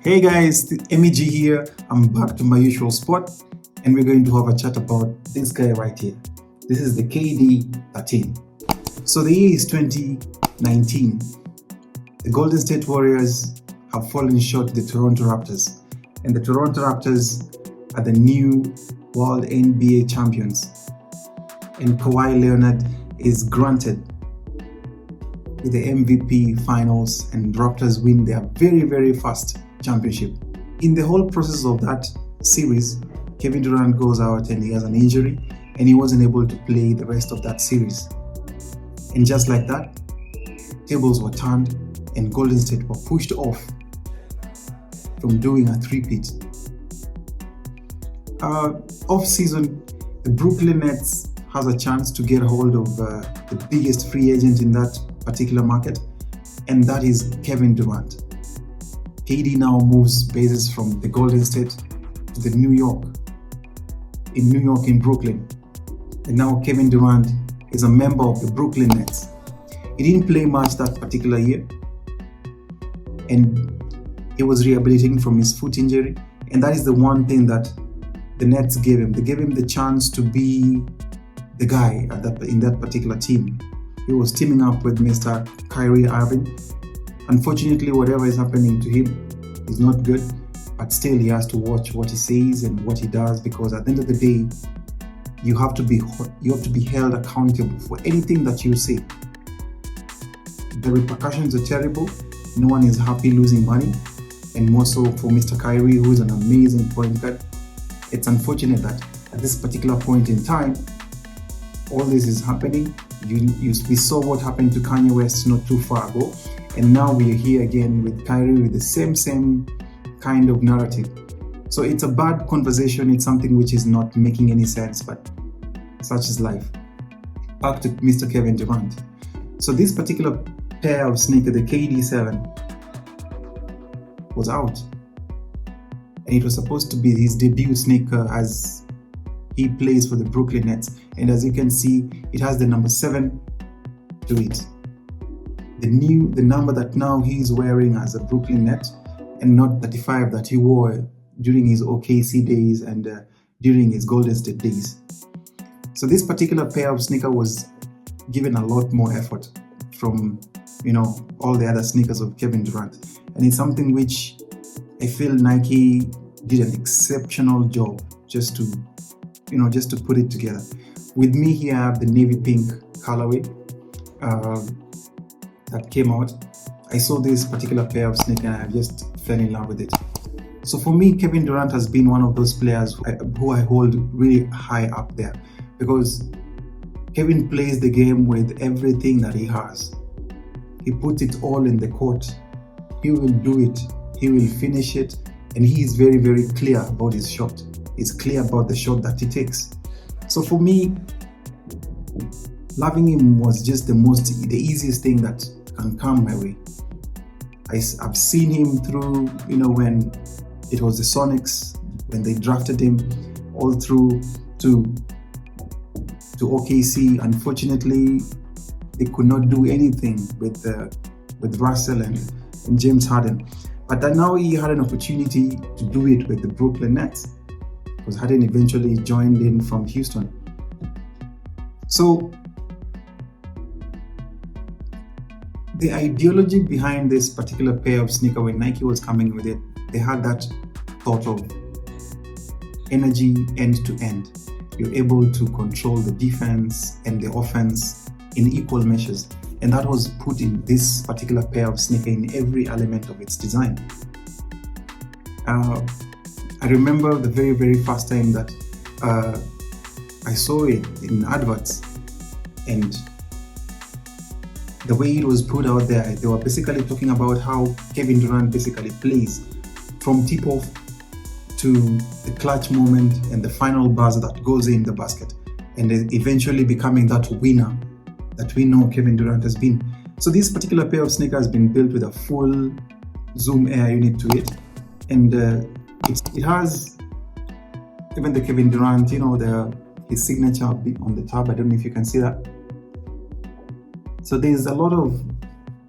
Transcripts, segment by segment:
Hey guys, MEG here. I'm back to my usual spot and we're going to have a chat about this guy right here. This is the KD13. So the year is 2019. The Golden State Warriors have fallen short to the Toronto Raptors, and the Toronto Raptors are the new World NBA champions. And Kawhi Leonard is granted with the MVP finals, and Raptors win their very first championship. In the whole process of that series, Kevin Durant goes out and he has an injury and he wasn't able to play the rest of that series. And just like that, tables were turned and Golden State were pushed off from doing a three-peat. Off season, the Brooklyn Nets has a chance to get a hold of the biggest free agent in that particular market, and that is Kevin Durant. KD now moves bases from the Golden State to the New York in Brooklyn. And now Kevin Durant is a member of the Brooklyn Nets. He didn't play much that particular year, and he was rehabilitating from his foot injury. And that is the one thing that the Nets gave him. They gave him the chance to be the guy in that particular team. He was teaming up with Mr. Kyrie. Unfortunately, whatever is happening to him is not good, but still he has to watch what he says and what he does, because at the end of the day, you have to be held accountable for anything that you say. The repercussions are terrible. No one is happy losing money, and more so for Mr. Kyrie, who is an amazing point guard. It's unfortunate that at this particular point in time, all this is happening. We saw what happened to Kanye West not too far ago, and now we are here again with Kyrie with the same kind of narrative. So it's a bad conversation. It's something which is not making any sense, but such is life. Back to Mr. Kevin Durant. So this particular pair of sneaker, the KD7, was out, and it was supposed to be his debut sneaker as he plays for the Brooklyn Nets. And as you can see, it has the number 7 to it. The number that now he's wearing as a Brooklyn Net, and not 35 that he wore during his OKC days and during his Golden State days. So this particular pair of sneaker was given a lot more effort from all the other sneakers of Kevin Durant, and it's something which I feel Nike did an exceptional job just to put it together. With me here, I have the navy pink colorway that came out. I saw this particular pair of sneakers and I just fell in love with it. So for me, Kevin Durant has been one of those players who I hold really high up there, because Kevin plays the game with everything that he has. He puts it all in the court. He will do it. He will finish it. And he is very clear about his shot. He's clear about the shot that he takes. So for me, loving him was just the easiest thing that can come my way. I've seen him through, when it was the Sonics, when they drafted him, all through to OKC. Unfortunately, they could not do anything with Russell and James Harden. But now he had an opportunity to do it with the Brooklyn Nets, because Harden eventually joined in from Houston. So the ideology behind this particular pair of sneaker, when Nike was coming with it, they had that thought of energy end to end. You're able to control the defense and the offense in equal measures. And that was put in this particular pair of sneaker in every element of its design. I remember the very first time that I saw it in adverts, and the way it was put out there, they were basically talking about how Kevin Durant basically plays from tip-off to the clutch moment and the final buzzer that goes in the basket, and eventually becoming that winner that we know Kevin Durant has been. So this particular pair of sneakers has been built with a full zoom air unit to it, and it has even the Kevin Durant, his signature on the top. I don't know if you can see that. So there's a lot of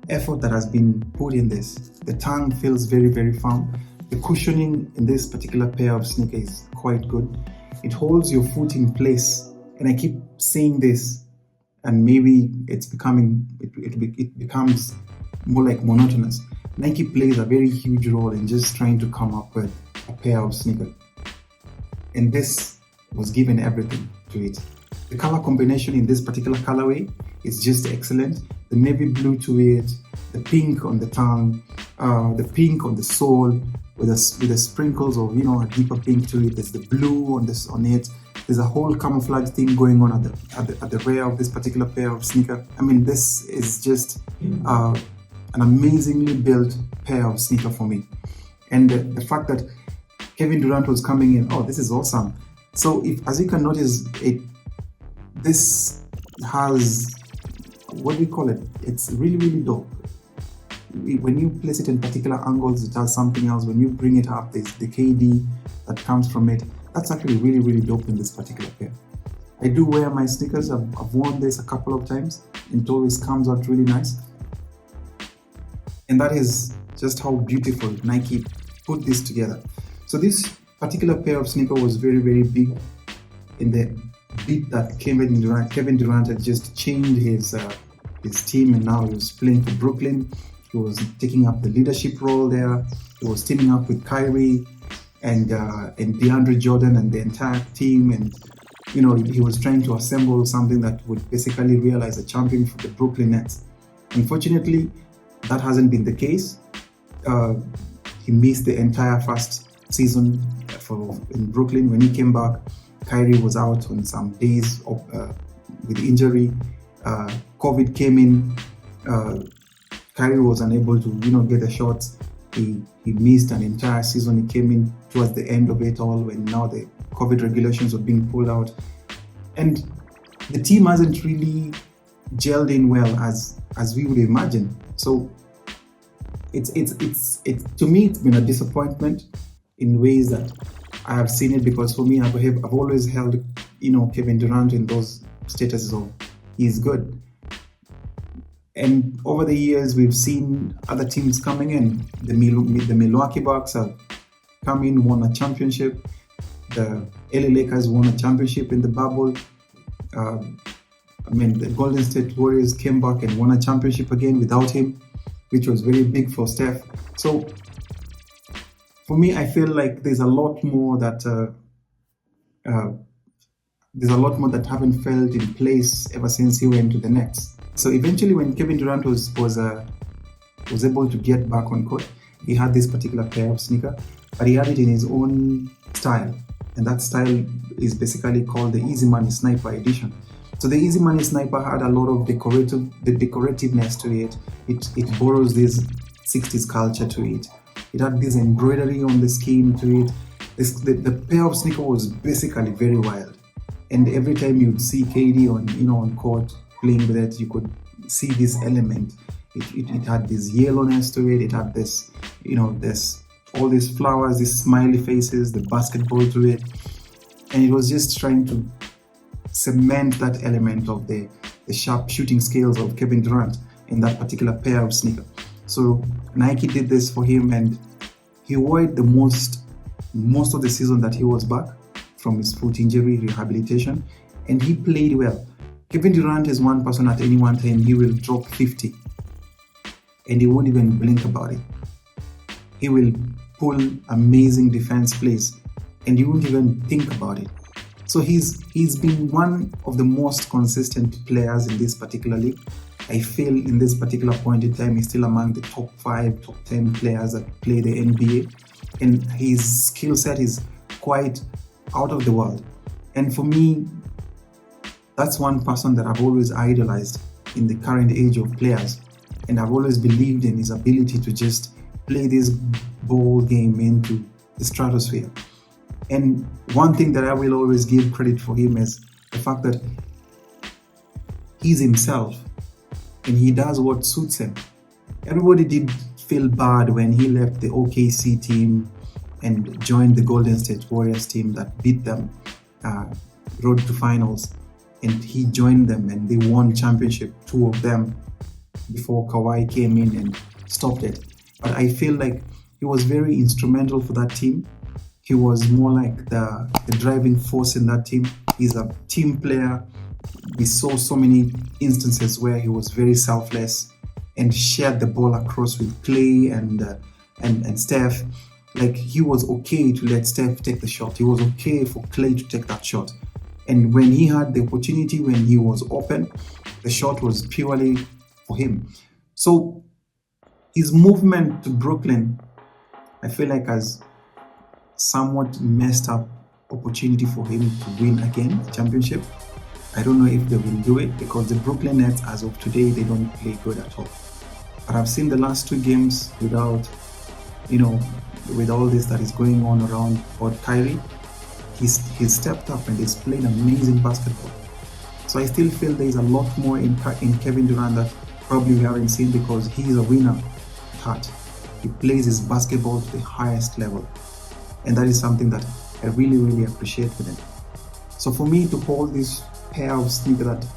effort that has been put in this. The tongue feels very firm. The cushioning in this particular pair of sneakers is quite good. It holds your foot in place, and I keep saying this, and maybe it becomes more like monotonous. Nike plays a very huge role in just trying to come up with a pair of sneakers, and this was given everything to it. The color combination in this particular colorway is just excellent. The navy blue to it, the pink on the tongue, the pink on the sole, with the sprinkles of a deeper pink to it. There's the blue on it. There's a whole camouflage thing going on at the rear of this particular pair of sneaker. I mean, this is just an amazingly built pair of sneaker for me. And the fact that Kevin Durant was coming in, this is awesome. So as you can notice, this has, what do we call it? It's really, really dope. When you place it in particular angles, it does something else. When you bring it up, there's the KD that comes from it. That's actually really, really dope in this particular pair. I do wear my sneakers. I've worn this a couple of times, and it always comes out really nice. And that is just how beautiful Nike put this together. So this particular pair of sneaker was very, very big in the bit that Kevin Durant had just changed his team, and now he was playing for Brooklyn. He was taking up the leadership role there. He was teaming up with Kyrie and DeAndre Jordan and the entire team, and he was trying to assemble something that would basically realize a champion for the Brooklyn Nets. Unfortunately, that hasn't been the case. He missed the entire first season in Brooklyn. When he came back, Kyrie was out on some days with injury. COVID came in. Kyrie was unable to, get a shot. He missed an entire season. He came in towards the end of it all when now the COVID regulations were being pulled out. And the team hasn't really gelled in well as we would imagine. So it's to me, it's been a disappointment in ways that I have seen it, because for me, I've always held, Kevin Durant in those statuses of he's good. And over the years, we've seen other teams coming in. The Milwaukee Bucks have come in, won a championship. The LA Lakers won a championship in the bubble. The Golden State Warriors came back and won a championship again without him, which was very big for Steph. So for me, I feel like there's a lot more that haven't felt in place ever since he went to the Nets. So eventually, when Kevin Durant was able to get back on court, he had this particular pair of sneaker, but he had it in his own style, and that style is basically called the Easy Money Sniper Edition. So the Easy Money Sniper had a lot of decorativeness to it. It borrows this 60s culture to it. It had this embroidery on the skin to it. The pair of sneaker was basically very wild, and every time you'd see KD on court playing with it, you could see this element. It had this yellowness to it. It had this, all these flowers, these smiley faces, the basketball to it, and it was just trying to cement that element of the sharp shooting skills of Kevin Durant in that particular pair of sneaker. So Nike did this for him, and he wore it the most of the season that he was back from his foot injury rehabilitation, and he played well. Kevin Durant is one person at any one time, he will drop 50 and he won't even blink about it. He will pull amazing defense plays and you won't even think about it. So he's been one of the most consistent players in this particular league. I feel in this particular point in time, he's still among the top 5, top 10 players that play the NBA. And his skill set is quite out of the world. And for me, that's one person that I've always idolized in the current age of players. And I've always believed in his ability to just play this ball game into the stratosphere. And one thing that I will always give credit for him is the fact that he's himself and he does what suits him. Everybody did feel bad when he left the OKC team and joined the Golden State Warriors team that beat them, road to finals. And he joined them and they won championship, 2 of them, before Kawhi came in and stopped it. But I feel like he was very instrumental for that team. He was more like the driving force in that team. He's a team player. We saw so many instances where he was very selfless and shared the ball across with Clay and Steph. Like, he was okay to let Steph take the shot. He was okay for Clay to take that shot. And when he had the opportunity, when he was open, the shot was purely for him. So his movement to Brooklyn, I feel like, has somewhat messed up opportunity for him to win again the championship. I don't know if they will do it, because the Brooklyn Nets, as of today, they don't play good at all. But I've seen the last 2 games without, with all this that is going on around about Kyrie, he's stepped up and he's played amazing basketball. So I still feel there is a lot more in Kevin Durant that probably we haven't seen, because he is a winner at heart. He plays his basketball to the highest level. And that is something that I really, really appreciate with him. So for me to hold this pair of sneakers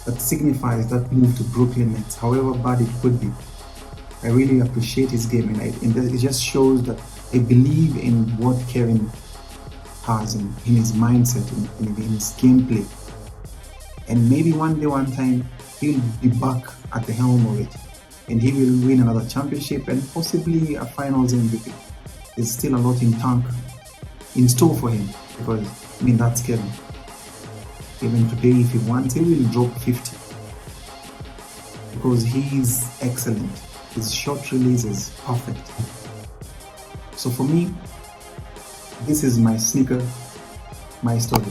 that signifies that move to Brooklyn Nets, however bad it could be, I really appreciate his game, and it just shows that I believe in what Kevin has in his mindset, in his gameplay. And maybe one day, one time, he'll be back at the helm of it, and he will win another championship and possibly a finals MVP. There's still a lot in store for him, because that's Kevin. Even today, if he wants, he will drop 50, because he's excellent. His shot release is perfect. So for me, this is my sneaker, my story.